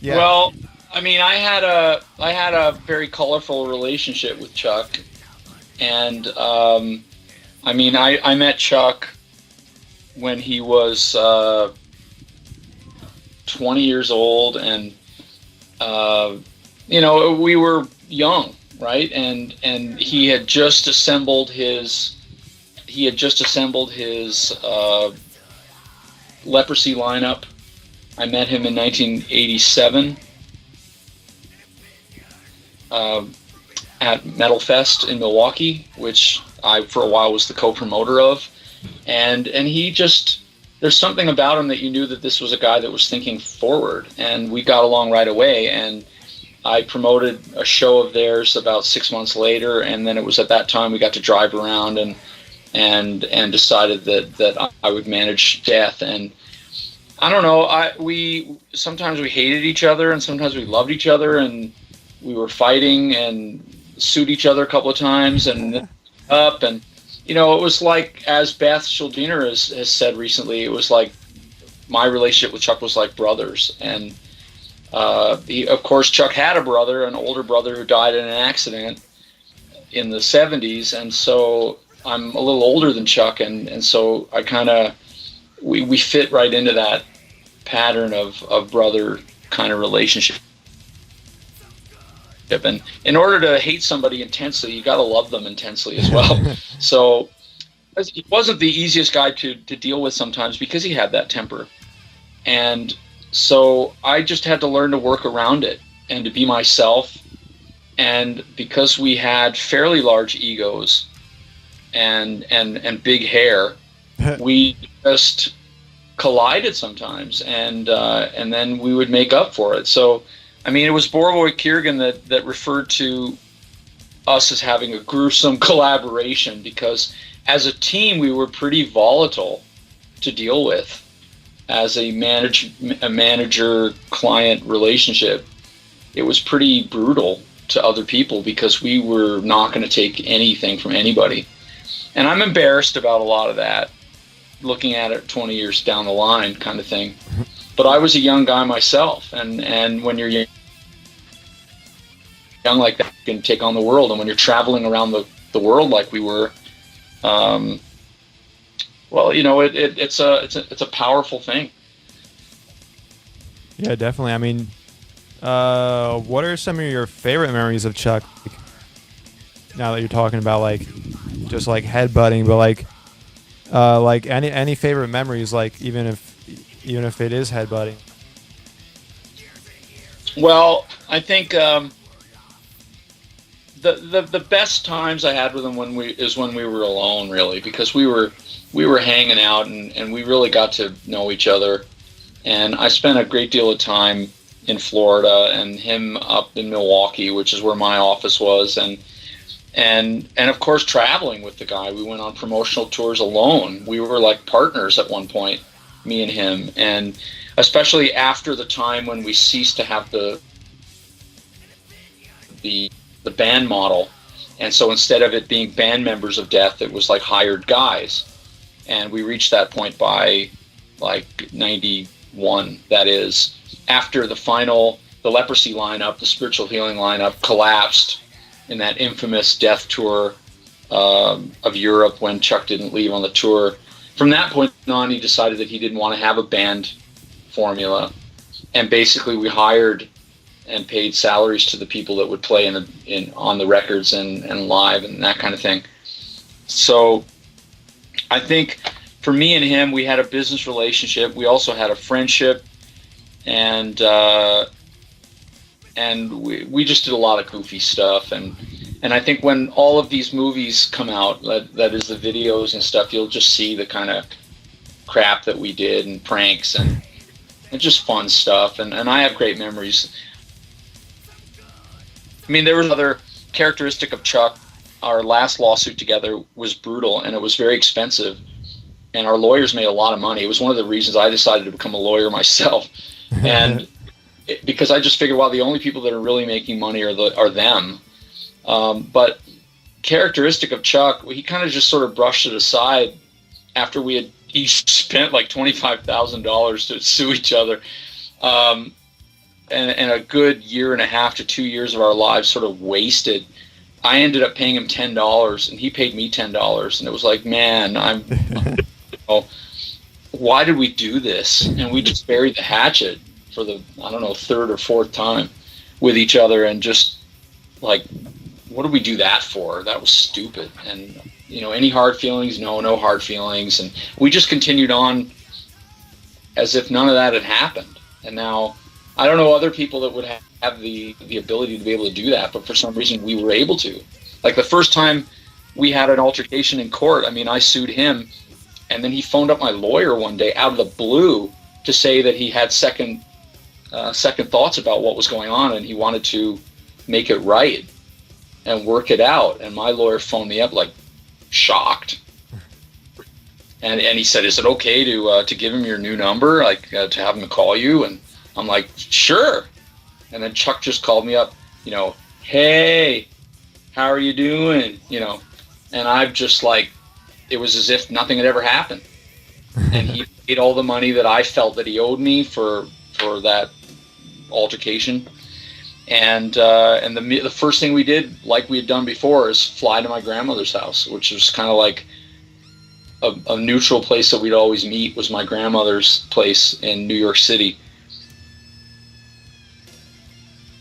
Yeah. Well, I mean, I had a very colorful relationship with Chuck, and I mean, I met Chuck when he was 20 years old, and uh, we were young, right? And he had just assembled his leprosy lineup. I met him in 1987 uh, at Metal Fest in Milwaukee, which I for a while was the co-promoter of, and he just, there's something about him that you knew that this was a guy that was thinking forward, and we got along right away. And I promoted a show of theirs about 6 months later, and then it was at that time we got to drive around and decided that I would manage Death. And I don't know, we sometimes we hated each other and sometimes we loved each other, and we were fighting and sued each other a couple of times and up. And it was like, as Beth Schildiner has said recently, it was like my relationship with Chuck was like brothers. And of course, Chuck had a brother, an older brother, who died in an accident in the 70s, and so I'm a little older than Chuck, and so I kind of, we fit right into that pattern of brother kind of relationship. And in order to hate somebody intensely, you got to love them intensely as well. So he wasn't the easiest guy to deal with sometimes because he had that temper. And so I just had to learn to work around it and to be myself. And because we had fairly large egos and big hair, we just collided sometimes, and then we would make up for it. So, I mean, it was Borovoy Kiergan that referred to us as having a gruesome collaboration, because as a team we were pretty volatile to deal with as a manager-client relationship. It was pretty brutal to other people because we were not going to take anything from anybody. And I'm embarrassed about a lot of that, looking at it 20 years down the line kind of thing. But I was a young guy myself, and when you're young like that, you can take on the world. And when you're traveling around the world like we were, well, it's a powerful thing. Yeah, definitely. I mean, what are some of your favorite memories of Chuck? Now that you're talking about like just like headbutting, but like any favorite memories, like even if it is headbutting. Well, I think the best times I had with him when we were alone, really, because we were hanging out and we really got to know each other. And I spent a great deal of time in Florida and him up in Milwaukee, which is where my office was, and of course traveling with the guy. We went on promotional tours alone. We were like partners at one point, me and him, and especially after the time when we ceased to have the band model, and so instead of it being band members of Death, it was like hired guys. And we reached that point by like 91, that is, after the leprosy lineup, the spiritual healing lineup, collapsed in that infamous Death tour of Europe when Chuck didn't leave on the tour. From that point on, he decided that he didn't want to have a band formula, and basically we hired and paid salaries to the people that would play on the records and live and that kind of thing. So I think for me and him, we had a business relationship. We also had a friendship, and we just did a lot of goofy stuff. And I think when all of these movies come out, that is the videos and stuff, you'll just see the kind of crap that we did and pranks and just fun stuff. And I have great memories. I mean, there was another characteristic of Chuck. Our last lawsuit together was brutal, and it was very expensive, and our lawyers made a lot of money. It was one of the reasons I decided to become a lawyer myself, and because I just figured, well, the only people that are really making money are them. But characteristic of Chuck, he kind of just sort of brushed it aside after we had each spent like $25,000 to sue each other. and a good year and a half to 2 years of our lives sort of wasted. I ended up paying him $10, and he paid me $10, and it was like, man, why did we do this? And we just buried the hatchet for the, I don't know, third or fourth time with each other, and just like, what did we do that for? That was stupid. And any hard feelings? No hard feelings. And we just continued on as if none of that had happened. And now I don't know other people that would have the ability to be able to do that, but for some reason we were able to. Like the first time we had an altercation in court, I mean, I sued him, and then he phoned up my lawyer one day out of the blue to say that he had second thoughts about what was going on, and he wanted to make it right and work it out. And my lawyer phoned me up like shocked, and he said, "Is it okay to give him your new number, like to have him call you?" And I'm like, "Sure." And then Chuck just called me up, "Hey, how are you doing?" And I've just like, it was as if nothing had ever happened. And he paid all the money that I felt that he owed me for that altercation. And the first thing we did, like we had done before, is fly to my grandmother's house, which was kind of like a neutral place that we'd always meet, was my grandmother's place in New York City.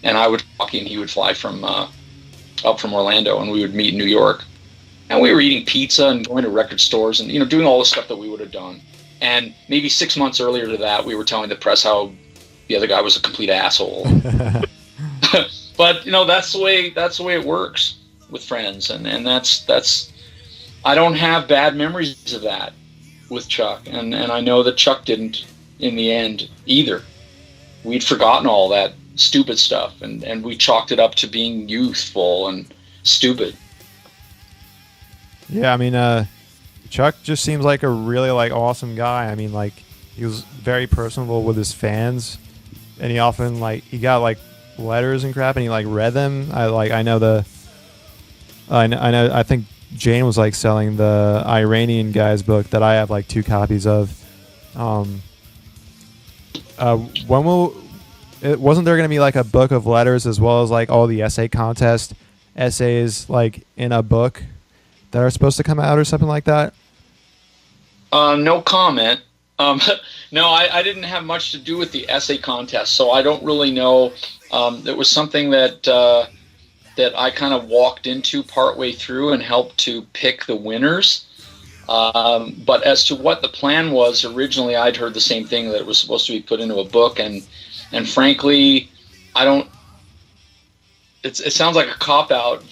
And I would walk and he would fly from up from Orlando, and we would meet in New York. And we were eating pizza and going to record stores and doing all the stuff that we would have done. And maybe 6 months earlier to that, we were telling the press how the other guy was a complete asshole. But that's the way it works with friends, and that's I don't have bad memories of that with Chuck, and I know that Chuck didn't in the end either. We'd forgotten all that stupid stuff, and we chalked it up to being youthful and stupid. Yeah, I mean, Chuck just seems like a really awesome guy. I mean, he was very personable with his fans, and he often he got letters and crap, and he read them. I think Jane was selling the Iranian guy's book that I have 2 copies of. Wasn't there going to be a book of letters as well as all the essay contest essays in a book that are supposed to come out or something like that? No comment. No, I didn't have much to do with the essay contest, so I don't really know. It was something that I kind of walked into partway through and helped to pick the winners. But as to what the plan was, originally I'd heard the same thing, that it was supposed to be put into a book, and frankly, I don't. It sounds like a cop-out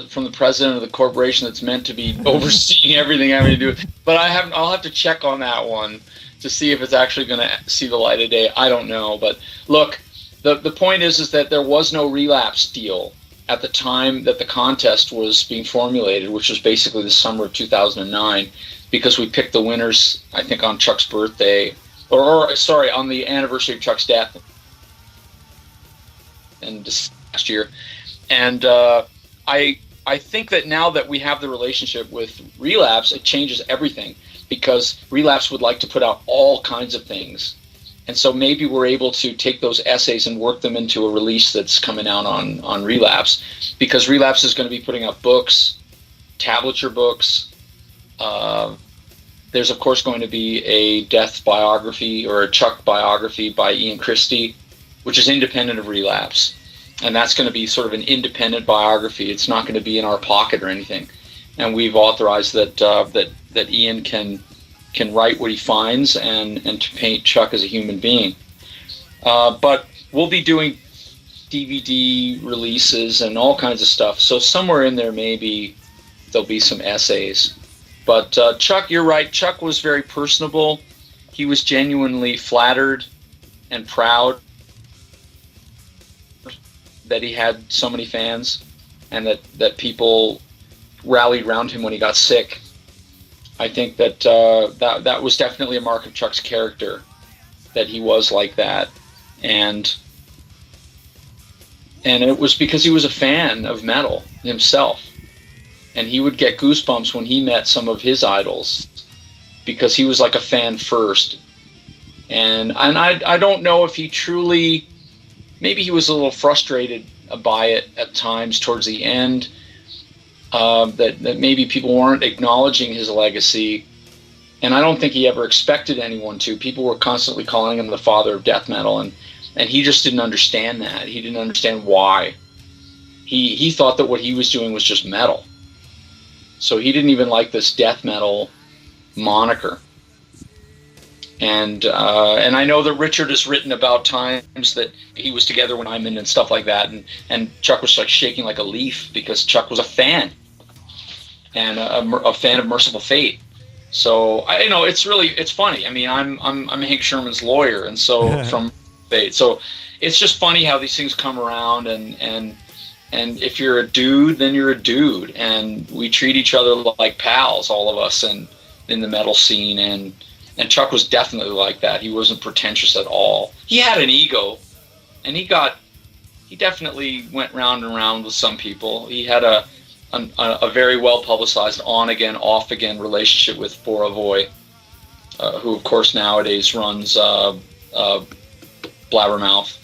from the president of the corporation that's meant to be overseeing everything having to do with. But I'll have to check on that one to see if it's actually going to see the light of day. I don't know. But look, the point is that there was no relapse deal at the time that the contest was being formulated, which was basically the summer of 2009, because we picked the winners, I think, on Chuck's birthday, or sorry, on the anniversary of Chuck's death in last year. And I think that now that we have the relationship with Relapse, it changes everything, because Relapse would like to put out all kinds of things. And so maybe we're able to take those essays and work them into a release that's coming out on Relapse, because Relapse is going to be putting out books, tablature books. There's, of course, going to be a death biography or a Chuck biography by Ian Christie, which is independent of Relapse. And that's going to be sort of an independent biography. It's not going to be in our pocket or anything. And we've authorized that Ian can write what he finds and to paint Chuck as a human being. But we'll be doing DVD releases and all kinds of stuff. So somewhere in there, maybe there'll be some essays. But Chuck, you're right. Chuck was very personable. He was genuinely flattered and proud that he had so many fans, and that people rallied around him when he got sick. I think that that was definitely a mark of Chuck's character, that he was like that, and it was because he was a fan of metal himself, and he would get goosebumps when he met some of his idols, because he was like a fan first, and I don't know if he truly maybe he was a little frustrated by it at times towards the end, that maybe people weren't acknowledging his legacy. And I don't think he ever expected anyone to. People were constantly calling him the father of death metal, and he just didn't understand that. He didn't understand why. He thought that what he was doing was just metal. So he didn't even like this death metal moniker. And I know that Richard has written about times that he was together when I'm in and stuff like that, and Chuck was like shaking like a leaf because Chuck was a fan, and a fan of Merciful Fate. So it's funny. I mean, I'm Hank Sherman's lawyer, and so from Fate. So it's just funny how these things come around, and if you're a dude, then you're a dude, and we treat each other like pals, all of us, and in the metal scene, and Chuck was definitely like that. He wasn't pretentious at all. He had an ego, and he definitely went round and round with some people. He had a very well publicized on again, off again relationship with Borovoy, who of course nowadays runs Blabbermouth.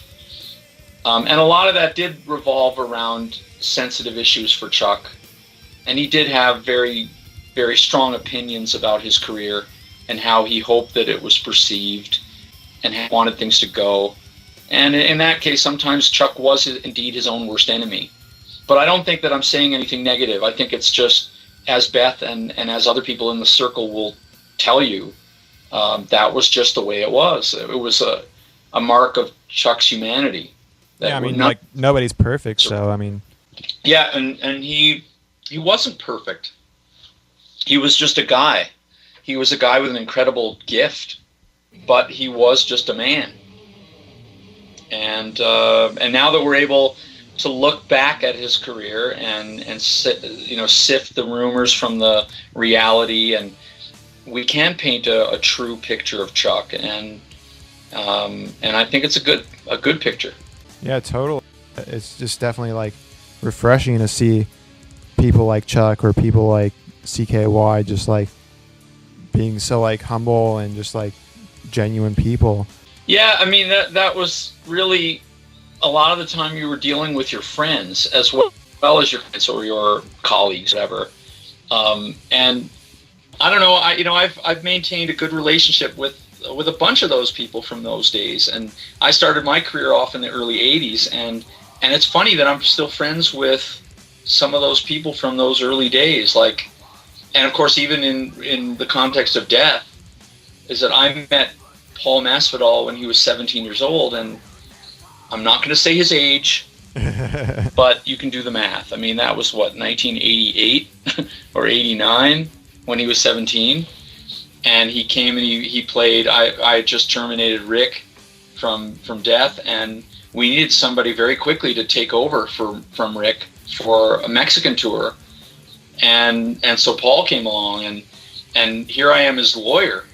And a lot of that did revolve around sensitive issues for Chuck, and he did have very, very strong opinions about his career and how he hoped that it was perceived and how he wanted things to go. And in that case, sometimes Chuck was indeed his own worst enemy. But I don't think that I'm saying anything negative. I think it's just, as Beth and as other people in the circle will tell you, that was just the way it was. It was a mark of Chuck's humanity. Yeah, I mean, like, nobody's perfect, so, I mean... Yeah, and he wasn't perfect. He was just a guy. He was a guy with an incredible gift, but he was just a man. And now that we're able to look back at his career and sift the rumors from the reality, and we can paint a true picture of Chuck, and I think it's a good picture. Yeah, totally. It's just definitely like refreshing to see people like Chuck or people like CKY just like being so like humble and just like genuine people. Yeah, I mean that was really a lot of the time you were dealing with your friends as well as your friends or your colleagues, whatever. And I don't know, I've maintained a good relationship with a bunch of those people from those days, and I started my career off in the early 80s, and it's funny that I'm still friends with some of those people from those early days, like, and of course even in the context of death, is that I met Paul Masvidal when he was 17 years old, and I'm not going to say his age, but you can do the math. I mean, that was 1988 or 89 when he was 17. And he came and he played. I had just terminated Rick from Death, and we needed somebody very quickly to take over from Rick for a Mexican tour, and so Paul came along, and here I am as lawyer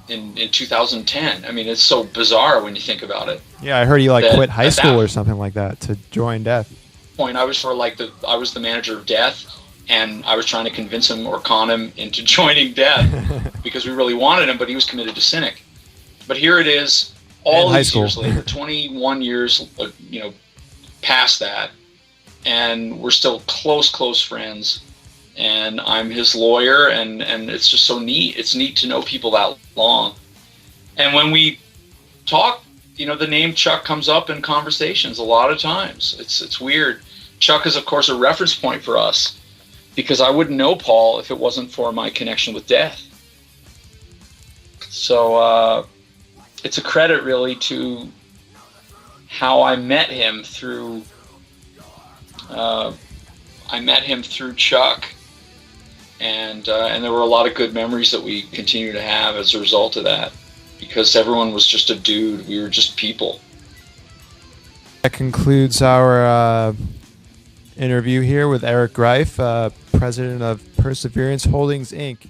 in 2010. I mean, it's so bizarre when you think about it. Yeah, I heard he quit high school or something like that to join Death. Point, I was I was the manager of Death. And I was trying to convince him or con him into joining Death because we really wanted him, but he was committed to Cynic. But here it is, all these years later, 21 years, past that, and we're still close friends. And I'm his lawyer, and it's just so neat. It's neat to know people that long. And when we talk, the name Chuck comes up in conversations a lot of times. It's weird. Chuck is, of course, a reference point for us, because I wouldn't know Paul if it wasn't for my connection with Death. So it's a credit really to how I met him through Chuck, and there were a lot of good memories that we continue to have as a result of that, because everyone was just a dude. We were just people. That concludes our interview here with Eric Greif, president of Perseverance Holdings, Inc.